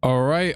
All right.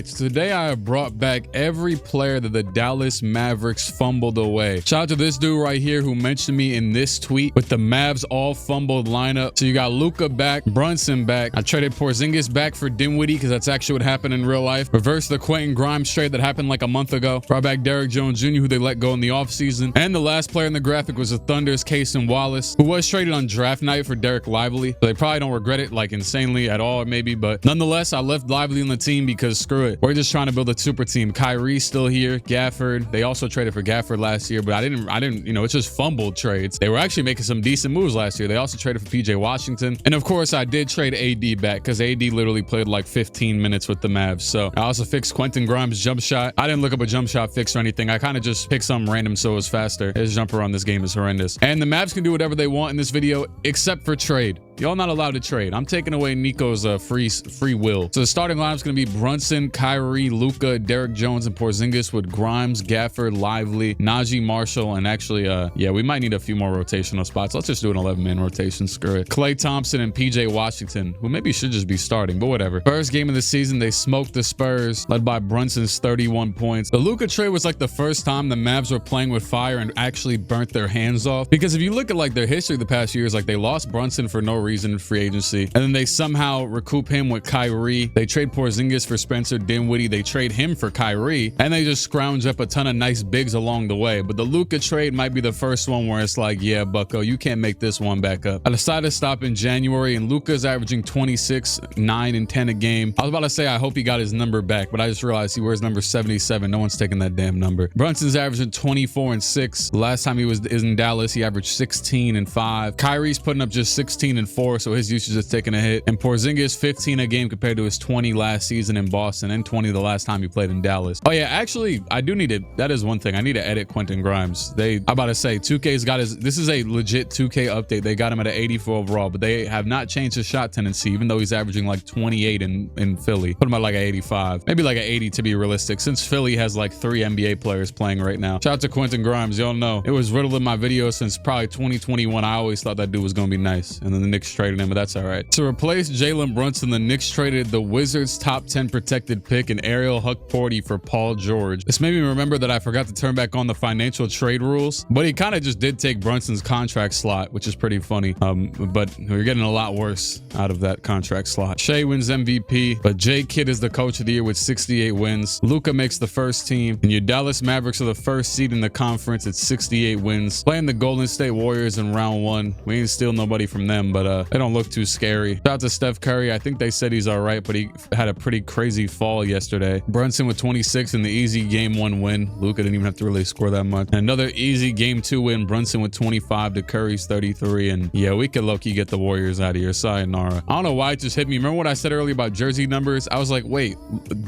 So today I have brought back every player that the Dallas Mavericks fumbled away. Shout out to this dude right here who mentioned me in this tweet with the Mavs all fumbled lineup. So you got Luka back, Brunson back. I traded Porzingis back for Dinwiddie because that's actually what happened in real life. Reverse the Quentin Grimes trade that happened like a month ago. Brought back Derrick Jones Jr., who they let go in the offseason. And the last player in the graphic was the Thunder's Cason Wallace, who was traded on draft night for Derrick Lively. So they probably don't regret it like insanely at all, maybe. But nonetheless, I left Lively on the team because screw it. We're just trying to build a super team. Kyrie's still here. Gafford. They also traded for Gafford last year, but I didn't, you know, it's just fumbled trades. They were actually making some decent moves last year. They also traded for PJ Washington. And of course, I did trade AD back because AD literally played like 15 minutes with the Mavs. So I also fixed Quentin Grimes' jump shot. I didn't look up a jump shot fix or anything. I kind of just picked something random so it was faster. His jumper on this game is horrendous. And the Mavs can do whatever they want in this video except for trade. Y'all not allowed to trade. I'm taking away Nico's free will. So the starting lineup is going to be Brunson, Kyrie, Luka, Derrick Jones, and Porzingis with Grimes, Gafford, Lively, Najee Marshall, and actually, yeah, we might need a few more rotational spots. Let's just do an 11-man rotation. Screw it. Klay Thompson and PJ Washington, who maybe should just be starting, but whatever. First game of the season, they smoked the Spurs, led by Brunson's 31 points. The Luka trade was like the first time the Mavs were playing with fire and actually burnt their hands off. Because if you look at like their history the past years, like they lost Brunson for no reason in free agency, and then they somehow recoup him with Kyrie. They trade Porzingis for Spencer Dinwiddie. They trade him for Kyrie, and they just scrounge up a ton of nice bigs along the way. But the Luka trade might be the first one where it's like, yeah, bucko, you can't make this one back up. I decided to stop in January, and Luka's averaging 26, 9, and 10 a game. I was about to say I hope he got his number back, but I just realized he wears number 77. No one's taking that damn number. Brunson's averaging 24 and 6. Last time he was in Dallas, he averaged 16 and 5. Kyrie's putting up just 16 and 4, so his usage is taking a hit. And Porzingis 15 a game compared to his 20 last season in Boston and 20 the last time he played in Dallas. Oh yeah, actually, I do need to, that is one thing. I need to edit Quentin Grimes. I'm about to say 2K's got his, this is a legit 2K update. They got him at an 84 overall, but they have not changed his shot tendency, even though he's averaging like 28 in Philly. Put him at like an 85, maybe like an 80 to be realistic, since Philly has like 3 NBA players playing right now. Shout out to Quentin Grimes. Y'all know it was riddled in my videos since probably 2021. I always thought that dude was going to be nice, and then the Knicks traded him, but that's all right. To replace Jalen Brunson, the Knicks traded the Wizards' top 10 protected pick and Ariel Huckporty for Paul George. This made me remember that I forgot to turn back on the financial trade rules, but he kind of just did take Brunson's contract slot, which is pretty funny. But we're getting a lot worse out of that contract slot. Shea wins MVP, but Jay Kidd is the coach of the year with 68 wins. Luka makes the first team, and your Dallas Mavericks are the first seed in the conference at 68 wins. Playing the Golden State Warriors in round 1. We ain't steal nobody from them, but they don't look too scary. Shout out to Steph Curry. I think they said he's all right, but he had a pretty crazy fall yesterday. Brunson with 26 in the easy game 1 win. Luka didn't even have to really score that much. And another easy game 2 win. Brunson with 25 to Curry's 33. And yeah, we could low-key get the Warriors out of here. Sayonara. I don't know why it just hit me. Remember what I said earlier about jersey numbers? I was like, wait,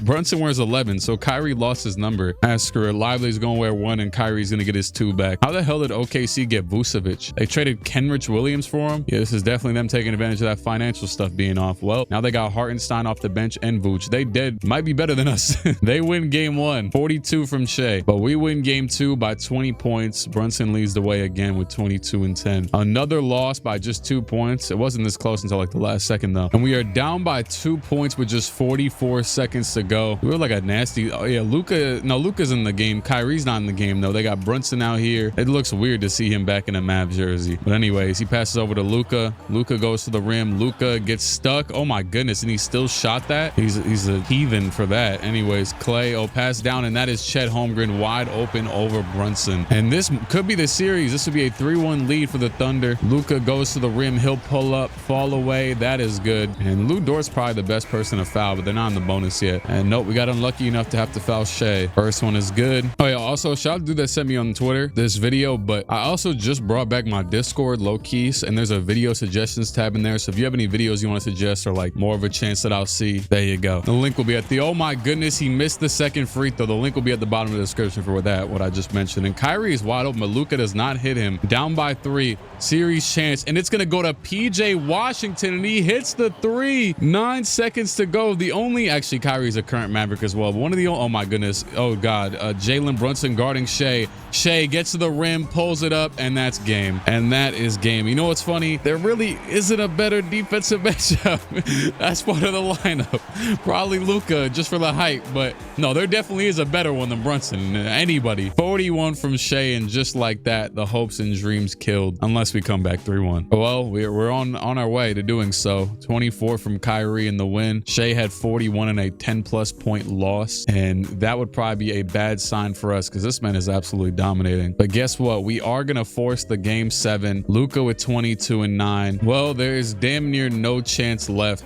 Brunson wears 11, so Kyrie lost his number. Screw it. Lively's gonna wear 1 and Kyrie's gonna get his 2 back. How the hell did OKC get Vucevic? They traded Kenrich Williams for him? Yeah, this is definitely them taking advantage of that financial stuff being off. Well, now they got Hartenstein off the bench and Vooch. They might be better than us. They win game 1, 42 from Shea, but we win game 2 by 20 points. Brunson leads the way again with 22 and 10. Another loss by just 2 points. It wasn't this close until like the last second though. And we are down by 2 points with just 44 seconds to go. We were like a nasty, oh yeah, Luka's in the game. Kyrie's not in the game though. They got Brunson out here. It looks weird to see him back in a Mavs jersey. But anyways, he passes over to Luka. Luka goes to the rim. Luka gets stuck. Oh my goodness. And he still shot that. He's a heathen for that. Anyways, Klay, pass down, and that is Chet Holmgren wide open over Brunson. And this could be the series. This would be a 3-1 lead for the Thunder. Luka goes to the rim. He'll pull up, fall away. That is good. And Lou Dort's probably the best person to foul, but they're not in the bonus yet. And nope, we got unlucky enough to have to foul Shea. First one is good. Oh yeah, also shout out to dude that sent me on Twitter this video, but I also just brought back my Discord low keys, and there's a video suggestions tab in there. So if you have any videos you want to suggest or like more of a chance that I'll see, there you go. The link will be at the, oh my goodness, he missed the second free throw. The link will be at the bottom of the description for what I just mentioned. And Kyrie is wide open, but Luka does not hit him. Down by 3, series chance, and it's gonna go to PJ Washington, and he hits the 3. 9 seconds to go. The only, actually Kyrie's a current Maverick as well, but one of the, oh my goodness, oh god, Jalen Brunson guarding Shea. Shea gets to the rim, pulls it up, and that's game. And that is game. You know what's funny? They're really, probably isn't a better defensive matchup. That's part of the lineup. Probably Luka just for the hype, but no, there definitely is a better one than Brunson. Anybody. 41 from Shea, and just like that, the hopes and dreams killed, unless we come back 3-1. Well, we're on our way to doing so. 24 from Kyrie in the win. Shea had 41 and a 10+ point loss, and that would probably be a bad sign for us because this man is absolutely dominating. But guess what? We are going to force the game 7. Luka with 22 and 9. Well, there is damn near no chance left.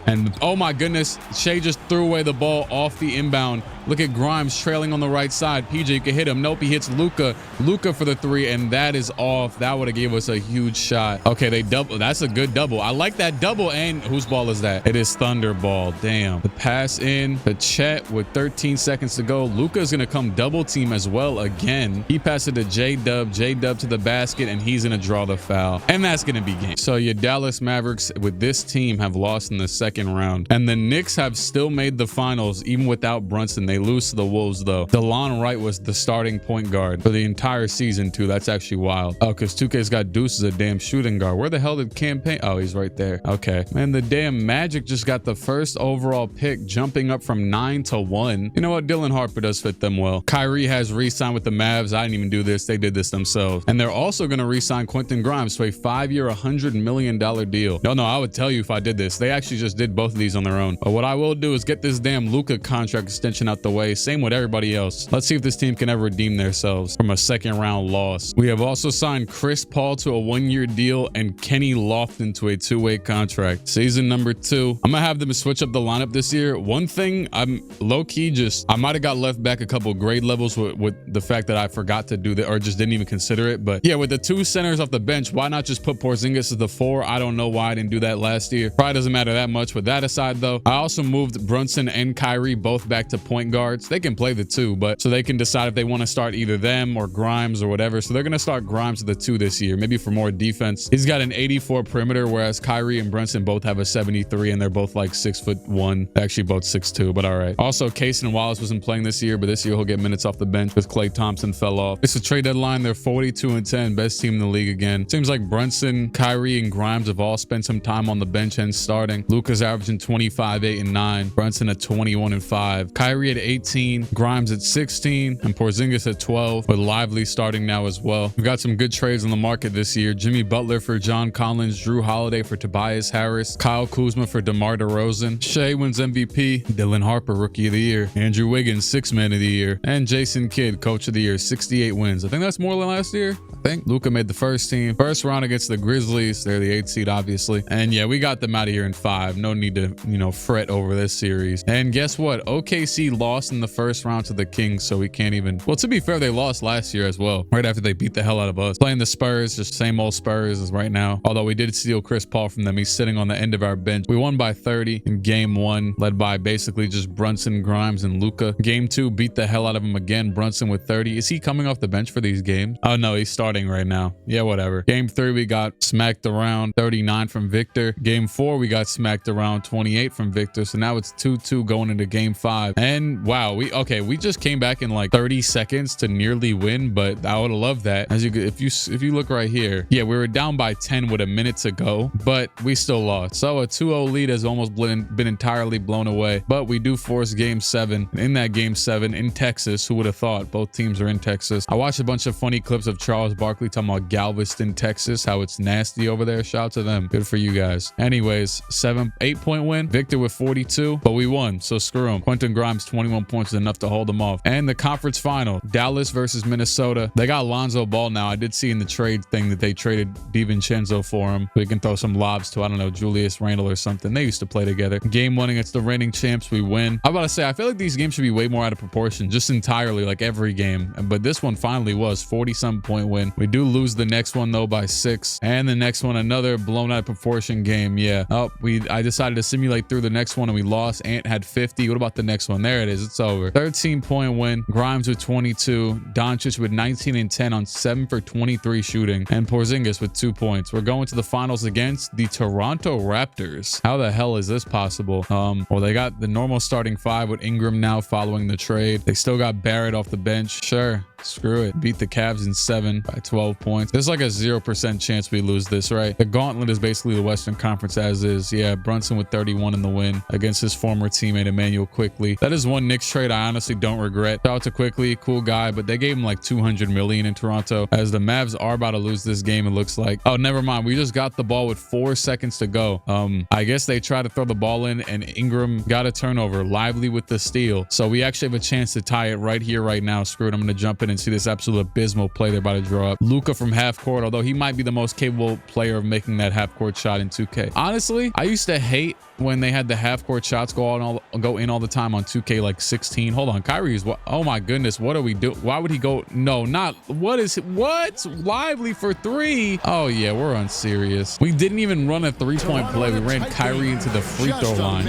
And oh my goodness, Shea just threw away the ball off the inbound. Look at Grimes trailing on the right side. PJ, you can hit him. Nope, he hits Luka. Luka for the 3, and that is off. That would have gave us a huge shot. Okay, they double. That's a good double. I like that double. And whose ball is that? It is Thunderball. Damn. The pass in. The Chet with 13 seconds to go. Luka is going to come double team as well again. He passed it to J-Dub. J-Dub to the basket, and he's going to draw the foul. And that's going to be game. So your Dallas Mavericks with this team have lost in the second round. And the Knicks have still made the finals even without Brunson. They lose to the Wolves though. DeLon Wright was the starting point guard for the entire season too. That's actually wild. Oh, because 2K's got Deuce as a damn shooting guard. Where the hell did campaign? Oh, he's right there. Okay. Man, the damn Magic just got the first overall pick, jumping up from 9 to 1. You know what? Dylan Harper does fit them well. Kyrie has re-signed with the Mavs. I didn't even do this. They did this themselves. And they're also going to re-sign Quentin Grimes to a 5-year, $100 million deal. No, I would tell you if I did this. They actually just did both of these on their own. But what I will do is get this damn Luka contract extension out the way. Same with everybody else. Let's see if this team can ever redeem themselves from a second round loss. We have also signed Chris Paul to a 1-year deal and Kenny Lofton to a 2-way contract. Season number 2. I'm gonna have them switch up the lineup this year. One thing I'm low-key I might have got left back a couple grade levels with the fact that I forgot to do that or just didn't even consider it. But yeah, with the 2 centers off the bench, why not just put Porzingis as the 4? I don't know why I didn't do that last year. Probably doesn't matter that much. With that aside though, I also moved Brunson and Kyrie both back to point guards. They can play the 2, but so they can decide if they want to start either them or Grimes or whatever. So they're going to start Grimes at the 2 this year, maybe for more defense. He's got an 84 perimeter, whereas Kyrie and Brunson both have a 73, and they're both like 6'1". Actually, both 6'2", but all right. Also, Cason Wallace wasn't playing this year, but this year he'll get minutes off the bench with Klay Thompson fell off. It's a trade deadline. They're 42 and 10, best team in the league again. Seems like Brunson, Kyrie, and Grimes have all spent some time on the bench and starting. Luka's averaging 25, 8, and 9. Brunson at 21 and 5. Kyrie at 18. Grimes at 16, and Porzingis at 12, with Lively starting now as well. We've got some good trades on the market this year. Jimmy Butler for John Collins, Drew Holiday for Tobias Harris, Kyle Kuzma for DeMar DeRozan, Shea wins MVP, Dylan Harper Rookie of the Year, Andrew Wiggins 6th Man of the Year, and Jason Kidd Coach of the Year, 68 wins. I think that's more than last year. I think Luka made the first team. First round against the Grizzlies. They're the 8th seed, obviously. And yeah, we got them out of here in 5. No need to, fret over this series. And guess what? OKC lost in the first round to the Kings, so we can't even. Well, to be fair, they lost last year as well, right after they beat the hell out of us. Playing the Spurs, just same old Spurs as right now. Although we did steal Chris Paul from them. He's sitting on the end of our bench. We won by 30 in game 1, led by basically just Brunson, Grimes, and Luka. Game 2, beat the hell out of him again. Brunson with 30. Is he coming off the bench for these games? Oh no, he's starting right now. Yeah, whatever. Game 3, we got smacked around, 39 from Victor. Game 4, we got smacked around, 28 from Victor. So now it's 2-2 going into game 5. And wow, we just came back in like 30 seconds to nearly win, but I would have loved that. As if you look right here, yeah, we were down by 10 with a minute to go, but we still lost. So a 2-0 lead has almost been entirely blown away, but we do force game 7. In that game 7 in Texas, who would have thought? Both teams are in Texas. I watched a bunch of funny clips of Charles Barkley talking about Galveston, Texas, how it's nasty over there. Shout out to them. Good for you guys. Anyways, 8-point win. Victor with 42, but we won, so screw him. Quentin Grimes 21 points is enough to hold them off. And the conference final, Dallas versus Minnesota. They got Lonzo Ball now. I did see in the trade thing that they traded DiVincenzo for him. We can throw some lobs to, I don't know, Julius Randle or something. They used to play together. Game 1 against the reigning champs, we win. I'm about to say, I feel like these games should be way more out of proportion, just entirely like every game. But this one finally was 40-some point win. We do lose the next one though by 6. And the next one, another blown out of proportion game. Yeah. Oh, I decided to simulate through the next one and we lost. Ant had 50. What about the next one? There it is. It's over. 13-point win. Grimes with 22. Doncic with 19 and 10 on 7 for 23 shooting. And Porzingis with 2 points. We're going to the finals against the Toronto Raptors. How the hell is this possible? Well, they got the normal starting 5 with Ingram now following the trade. They still got Barrett off the bench. Sure. Screw it. Beat the Cavs in 7 by 12 points. There's like a 0% chance we lose this, right? The gauntlet is basically the Western Conference as is. Yeah, Brunson with 31 in the win against his former teammate Emmanuel Quickly. That is one Knicks trade I honestly don't regret. Shout out to Quickly, cool guy, but they gave him like 200 million in Toronto. As the Mavs are about to lose this game, it looks like. Oh, never mind. We just got the ball with 4 seconds to go. I guess they tried to throw the ball in and Ingram got a turnover. Lively with the steal. So we actually have a chance to tie it right here, right now. Screw it. I'm going to jump in and see this absolute abysmal play they're about to draw up. Luka from half court, although he might be the most capable player of making that half court shot in 2K. Honestly, I used to hate when they had the half court shots go in all the time on 2K like 16. Hold on, Kyrie's what? Oh my goodness, what do we do? Why would he go? No, not what is it? What? Lively for 3. Oh yeah, we're unserious. We didn't even run a 3-point play. We ran Kyrie into the free throw line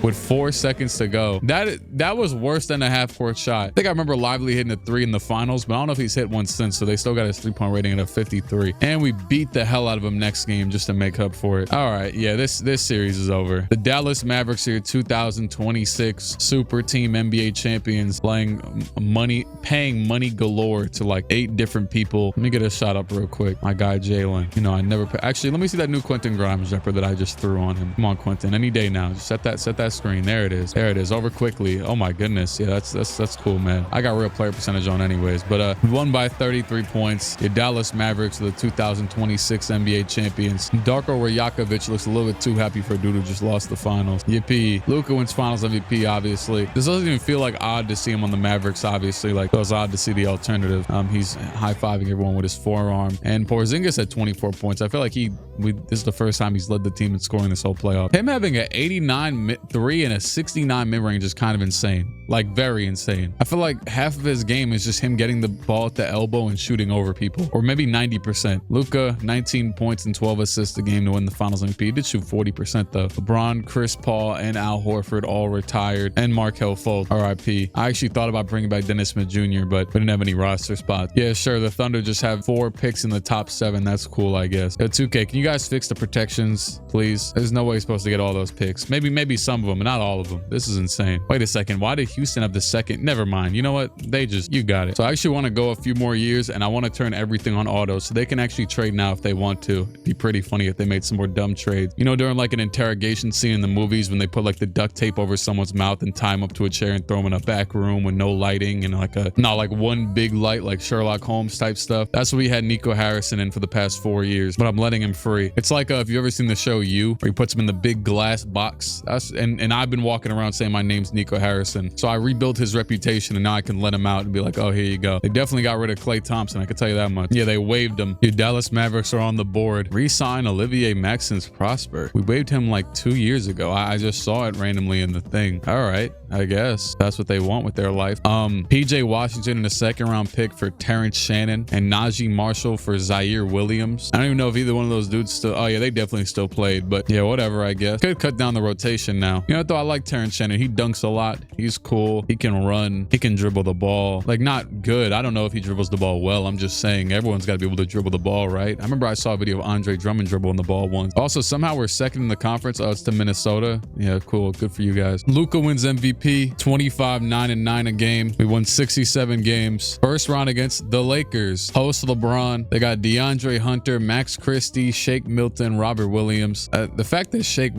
with 4 seconds to go. That was worse than a half court shot. I think I remember Lively hitting a 3 in the finals, but I don't know if he's hit one since. So they still got his 3-point rating at a 53, and we beat the hell out of him next game just to make up for it. All right, yeah, this series is over. The Dallas Mavericks are 2026 super team NBA champions, paying money galore to like 8 different people. Let me get a shot up real quick. My guy Jalen. You know, I never actually. Let me see that new Quentin Grimes jumper that I just threw on him. Come on, Quentin. Any day now. Just set that screen. There it is. There it is. Over quickly. Oh my goodness. Yeah, that's cool, man. I got real player percentage on anyways. But won by 33 points. The Dallas Mavericks are the 2026 NBA champions. Darko Rajakovic looks a little bit too happy for a dude who just lost the finals. Yippee. Luka wins finals MVP, obviously. This doesn't even feel like odd to see him on the Mavericks, obviously. Like, it was odd to see the alternative. He's high-fiving everyone with his forearm. And Porzingis had 24 points. I feel like this is the first time he's led the team in scoring this whole playoff. Him having an 89 3 and a 69 mid-range is kind of insane. Like, very insane. I feel like half of his game is just him getting the ball at the elbow and shooting over people. Or maybe 90%. Luka, 19 points and 12 assists a game to win the finals MVP. He did shoot 40% though. LeBron, Chris Paul, and Al Horford all retired. And Markelle Fultz, RIP. I actually thought about bringing back Dennis Smith Jr., but we didn't have any roster spots. Yeah, sure. The Thunder just have 4 picks in the top 7. That's cool, I guess. 2K, can you guys fix the protections, please? There's no way you're supposed to get all those picks. Maybe some of them, but not all of them. This is insane. Wait a second. Why did Houston have the second? Never mind. You know what? You got it. So I actually want to go a few more years, and I want to turn everything on auto so they can actually trade now if they want to. It'd be pretty funny if they made some more dumb trades. You know, during like an interrogation scene in the movies when they put like the duct tape over someone's mouth and tie him up to a chair and throw him in a back room with no lighting and like one big light, like Sherlock Holmes type stuff. That's what we had Nico Harrison in for the past 4 years, but I'm letting him free. It's like if you've ever seen the show You, where he puts him in the big glass box. And I've been walking around saying my name's Nico Harrison. So I rebuilt his reputation, and now I can let him out and be like, oh, here you go. They definitely got rid of Klay Thompson, I can tell you that much. Yeah, they waived him. Your Dallas Mavericks are on the board. Re-sign Olivier Maxence Prosper. We waived him like 2 years ago. I just saw it randomly in the thing. All right, I guess that's what they want with their life. PJ Washington in a 2nd-round pick for Terrence Shannon, and Najee Marshall for Zaire Williams. I don't even know if either one of those dudes still. Oh yeah, they definitely still played, but yeah, whatever, I guess. Could cut down the rotation now. You know, though, I like Terrence Shannon. He dunks a lot. He's cool. He can run. He can dribble the ball. Like, not good. I don't know if he dribbles the ball well. I'm just saying everyone's got to be able to dribble the ball, right? I remember I saw a video of Andre Drummond dribbling the ball once. Also, somehow we're 2nd in the conference. Oh, it's to Minnesota. Yeah, cool. Good for you guys. Luka wins MVP. 25, 9 and 9 a game. We won 67 games. First round against the Lakers. Host LeBron. They got DeAndre Hunter, Max Christie, Shake Milton, Robert Williams. The fact that Shake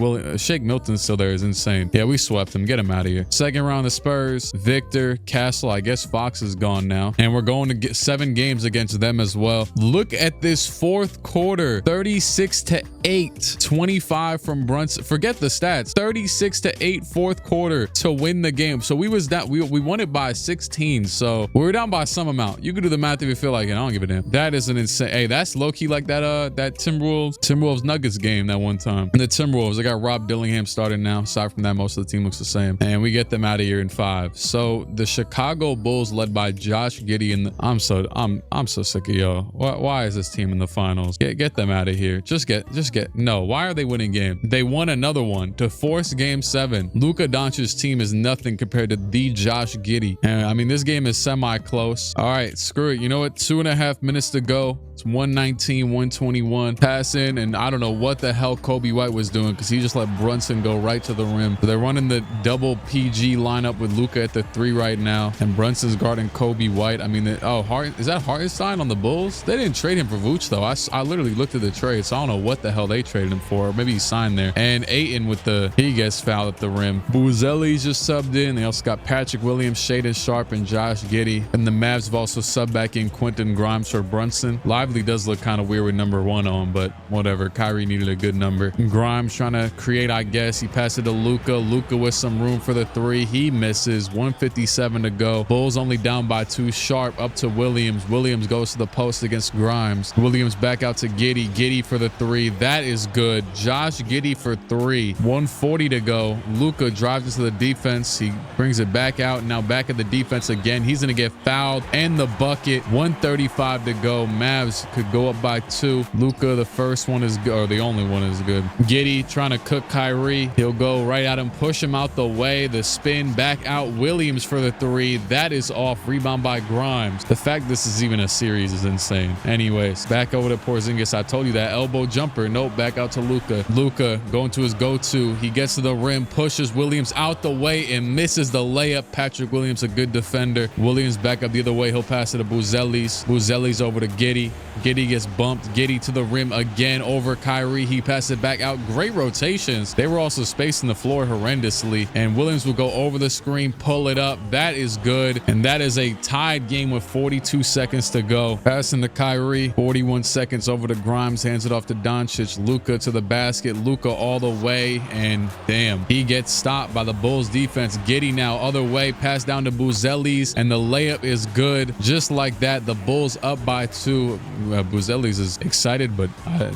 Milton's still there is insane. Yeah, we swept him. Get him out of here. 2nd round, the Spurs. Victor, Castle. I guess Fox is gone now. And we're going to get 7 games against them as well. Look at this 4th quarter. 36-8. 25 from Brunson. Forget the stats. 36-8 4th quarter to win the game. So we was down. We won it by 16. So we were down by some amount. You can do the math if you feel like it. I don't give a damn. That is an insane. Hey, that's low key like that Timberwolves Nuggets game that one time. And the Timberwolves, they got Rob Dillingham starting now. Aside from that, most of the team looks the same. And we get them out of here in 5. So the Chicago Bulls, led by Josh Giddey, and I'm so sick of y'all. Why is this team in the finals? Get them out of here. Just get. No. Why are they winning games? They won won another one to force game 7. Luka Doncic's team is nothing compared to the Josh Giddey. And I mean, this game is semi-close. All right, screw it. You know what? 2.5 minutes to go. It's 119, 121. Pass in, and I don't know what the hell Kobe White was doing because he just let Brunson go right to the rim. So they're running the double PG lineup with Luka at the 3 right now, and Brunson's guarding Kobe White. I mean, is that Hartenstein on the Bulls? They didn't trade him for Vooch though. I literally looked at the trade, so I don't know what the hell they traded him for. Or maybe he signed there. And Ayton he gets fouled at the rim. Boozelli's just subbed in. They also got Patrick Williams, Shaden Sharp, and Josh Giddey. And the Mavs have also subbed back in Quentin Grimes for Brunson. Lively does look kind of weird with number 1 on, but whatever. Kyrie needed a good number. Grimes trying to create, I guess. He passed it to Luka. Luka with some room for the 3. He misses. 1:57 to go. Bulls only down by 2. Sharp up to Williams. Williams goes to the post against Grimes. Williams back out to Giddey. Giddey for the 3. That is good. Josh Giddey for 3. 1:40 to go. Luka drives into the defense. He brings it back out. Now back at the defense again. He's going to get fouled and the bucket. 1:35 to go. Mavs could go up by 2. Luka, the first one is good, or the only one is good. Giddey trying to cook Kyrie. He'll go right at him, push him out the way. The spin back out. Williams for the 3. That is off. Rebound by Grimes. The fact this is even a series is insane. Anyways, back over to Porzingis. I told you that elbow jumper. Nope, back out to Luka. Luka going to his go-to. He gets to the rim, pushes Williams out the way and misses the layup. Patrick Williams, a good defender. Williams back up the other way. He'll pass it to Boozelli's. Boozelli's over to Giddey. Giddey gets bumped. Giddey to the rim again over Kyrie. He passes it back out. Great rotations. They were also spacing the floor horrendously. And Williams will go over the screen, pull it up. That is good. And that is a tied game with 42 seconds to go. Passing to Kyrie. 41 seconds over to Grimes. Hands it off to Doncic. Luka to the basket. Luka all the way. And damn, he gets stopped by the Bulls defense. Giddey now other way. Pass down to Boozelli's. And the layup is good. Just like that, the Bulls up by 2. Boozelli's is excited, but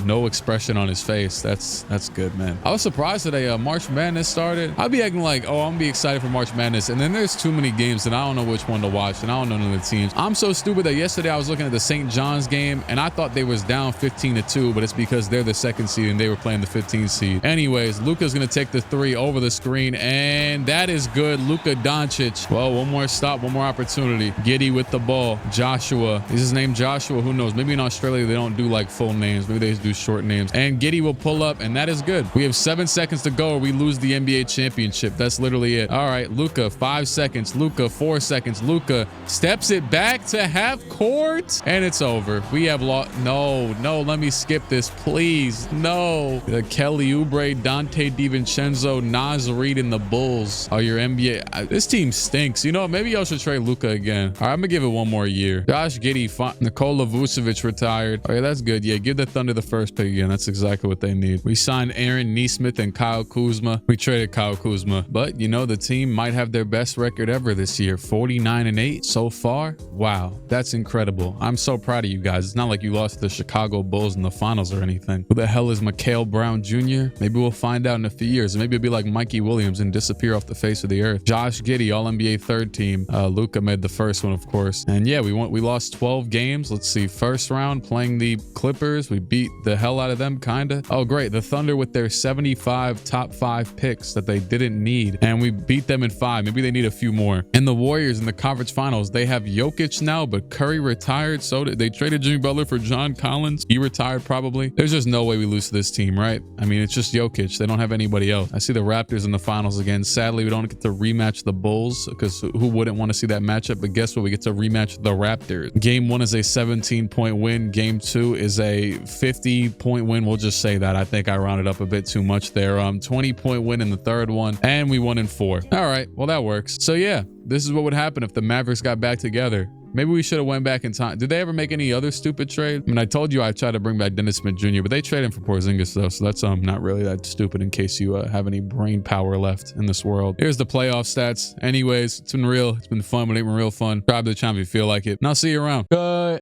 no expression on his face. That's good, man. I was surprised today March Madness started. I'd be acting like, oh, I'm gonna be excited for March Madness, and then there's too many games and I don't know which one to watch, and I don't know none of the teams. I'm so stupid that yesterday I was looking at the St. John's game and I thought they was down 15-2, but it's because they're the 2nd seed and they were playing the 15th seed. Anyways, Luka's gonna take the 3 over the screen, and that is good. Luka Doncic. Well, one more stop, one more opportunity. Giddey with the ball. Joshua. Is his name Joshua? Who knows? Maybe in Australia they don't do like full names. Maybe they just do short names. And Giddey will pull up, and that is good. We have 7 seconds to go or we lose the NBA championship. That's literally it. All right, Luka, 5 seconds. Luka, 4 seconds. Luka steps it back to half court, and it's over. We have lost. No, let me skip this, please. No. Kelly Oubre, Dante DiVincenzo, Naz Reid, and the Bulls are your NBA. This team stinks. You know, maybe y'all should trade Luka again. All right, I'm gonna give it one more year. Josh Giddey, Nikola Vucevic retired. Okay, that's good. Yeah, give the Thunder the first pick again. That's exactly what they need. We signed Aaron Nesmith and Kyle Kuzma. We traded Kyle Kuzma, but you know, the team might have their best record ever this year. 49-8 so far. Wow, that's incredible. I'm so proud of you guys. It's not like you lost to the Chicago Bulls in the finals or anything. Who the hell is Mikal Brown Jr.? Maybe we'll find out in a few years. Maybe it'll be like Mikey Williams and disappear off the face of the earth. Josh Giddey, All-NBA 3rd team. Luka made the first one, of course. And yeah, we lost 12 games. Let's see. First round playing the Clippers. We beat the hell out of them, kinda. Oh, great. The Thunder with their 75 top 5 picks that they didn't need. And we beat them in 5. Maybe they need a few more. And the Warriors in the conference finals, they have Jokic now, but Curry retired. So they traded Jimmy Butler for John Collins. He retired probably. There's just no way we lose to this team, right? I mean, it's just Jokic. They don't have anybody else. I see the Raptors in the finals again. Sadly, we don't get to rematch the Bulls because who wouldn't want to see that matchup? But guess what? We get to rematch the Raptors. Game 1 is a 17-point win. Game 2 is a 50-point win. We'll just say that. I think I rounded up a bit too much there. 20-point win in the 3rd one, and we won in 4. All right, well, that works. So yeah, this is what would happen if the Mavericks got back together. Maybe we should have went back in time. Did they ever make any other stupid trade? I mean, I told you I tried to bring back Dennis Smith Jr., but they traded him for Porzingis though, so that's not really that stupid in case you have any brain power left in this world. Here's the playoff stats. Anyways, it's been real. It's been fun, but it ain't been real fun. Subscribe to the channel if you feel like it, and I'll see you around. Good.